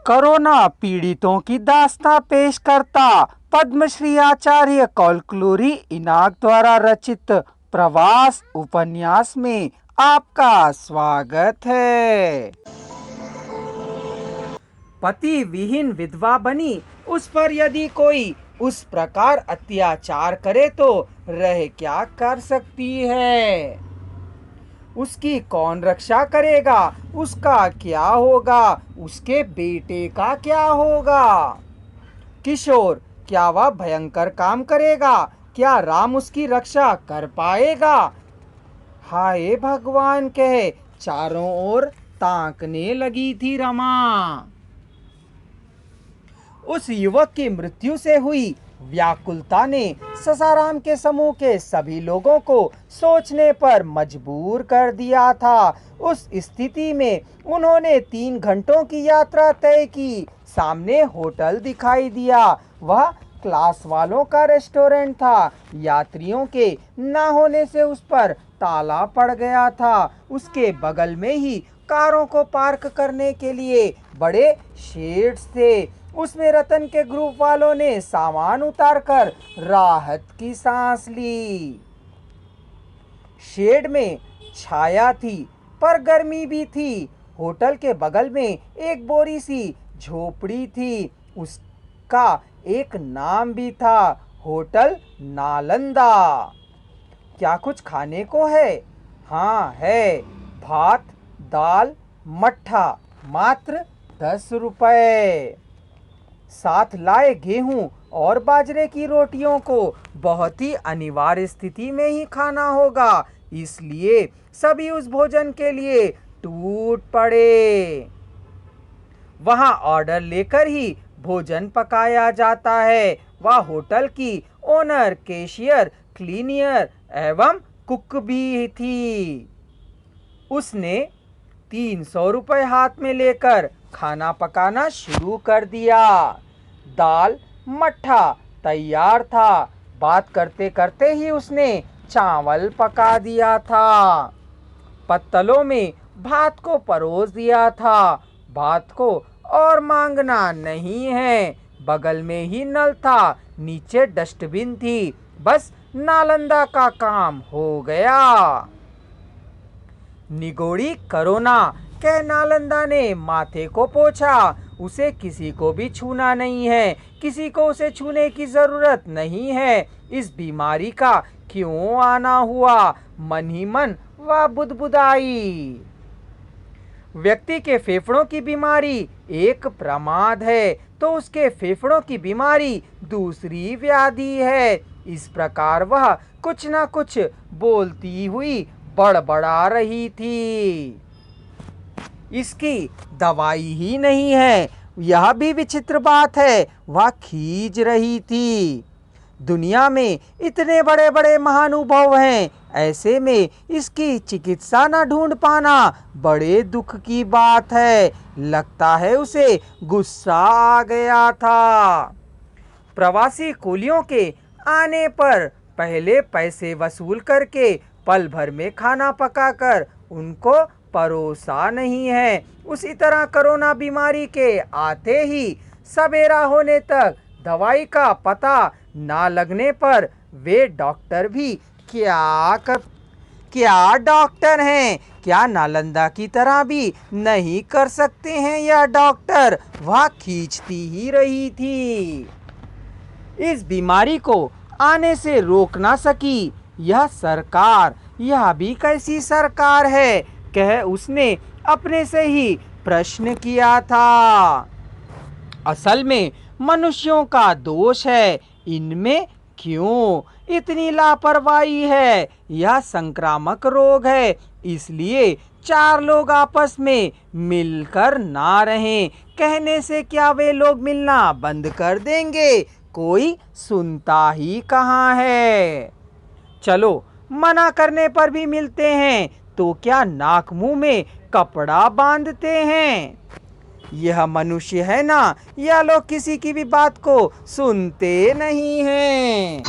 Corona पीड़ितों की दास्तां पेश करता पद्मश्री आचार्य कौलक्लूरी इनाक द्वारा रचित प्रवास उपन्यास में आपका स्वागत है। पति विहीन विधवा बनी उस पर यदि कोई उस प्रकार अत्याचार करे तो रह क्या कर सकती है। उसकी कौन रक्षा करेगा, उसका क्या होगा, उसके बेटे का क्या होगा। किशोर, क्या वह भयंकर काम करेगा, क्या राम उसकी रक्षा कर पाएगा। हाय भगवान कहे चारों ओर ताकने लगी थी रमा। उस युवक की मृत्यु से हुई व्याकुलता ने ससाराम के समूह के सभी लोगों को सोचने पर मजबूर कर दिया था। उस स्थिति में उन्होंने 3 घंटों की यात्रा तय की। सामने होटल दिखाई दिया। वह क्लास वालों का रेस्टोरेंट था। यात्रियों के ना होने से उस पर ताला पड़ गया था। उसके बगल में ही कारों को पार्क करने के लिए बड़े शेड्स थे। उसमें रतन के ग्रुप वालों ने सामान उतारकर राहत की सांस ली। शेड में छाया थी पर गर्मी भी थी। होटल के बगल में एक बोरी सी झोपड़ी थी। उसका एक नाम भी था, होटल नालंदा। क्या कुछ खाने को है? हाँ है, भात दाल मट्ठा, मात्र 10 रुपए। साथ लाए गेहूं और बाजरे की रोटियों को बहुत ही अनिवार्य स्थिति में ही खाना होगा, इसलिए सभी उस भोजन के लिए टूट पड़े। वहां ऑर्डर लेकर ही भोजन पकाया जाता है। वह होटल की ओनर, कैशियर, क्लीनियर एवं कुक भी थी। उसने 300 रुपए हाथ में लेकर खाना पकाना शुरू कर दिया। दाल मट्ठा तैयार था। बात करते करते ही उसने चावल पका दिया था। पत्तलों में भात को परोस दिया था। भात को और मांगना नहीं है। बगल में ही नल था, नीचे डस्टबिन थी। बस नालंदा का काम हो गया। निगोड़ी कोरोना कह नालंदा ने माथे को पोंछा। उसे किसी को भी छूना नहीं है, किसी को उसे छूने की जरूरत नहीं है। इस बीमारी का क्यों आना हुआ, मन ही मन वह बुदबुदाई। व्यक्ति के फेफड़ों की बीमारी एक प्रमाद है तो उसके फेफड़ों की बीमारी दूसरी व्याधि है। इस प्रकार वह कुछ ना कुछ बोलती हुई बड़बड़ा रही थी। इसकी दवाई ही नहीं है, यह भी विचित्र बात है। वह खींच रही थी। दुनिया में इतने बड़े बड़े महानुभाव हैं, ऐसे में इसकी चिकित्सा न ढूंढ पाना बड़े दुख की बात है। लगता है उसे गुस्सा आ गया था। प्रवासी कुलियों के आने पर पहले पैसे वसूल करके पल भर में खाना पकाकर उनको परोसा नहीं है, उसी तरह कोरोना बीमारी के आते ही सवेरा होने तक दवाई का पता ना लगने पर वे डॉक्टर भी क्या डॉक्टर हैं? क्या नालंदा की तरह भी नहीं कर सकते हैं यह डॉक्टर? वह खींचती ही रही थी। इस बीमारी को आने से रोक ना सकी यह सरकार, यह भी कैसी सरकार है, कह उसने अपने से ही प्रश्न किया था। असल में मनुष्यों का दोष है। इनमें क्यों इतनी लापरवाही है? यह संक्रामक रोग है, इसलिए 4 लोग आपस में मिलकर ना रहें। कहने से क्या वे लोग मिलना बंद कर देंगे? कोई सुनता ही कहाँ है। चलो मना करने पर भी मिलते हैं तो क्या नाक मुंह में कपड़ा बांधते हैं? यह मनुष्य है ना, यह लोग किसी की भी बात को सुनते नहीं हैं।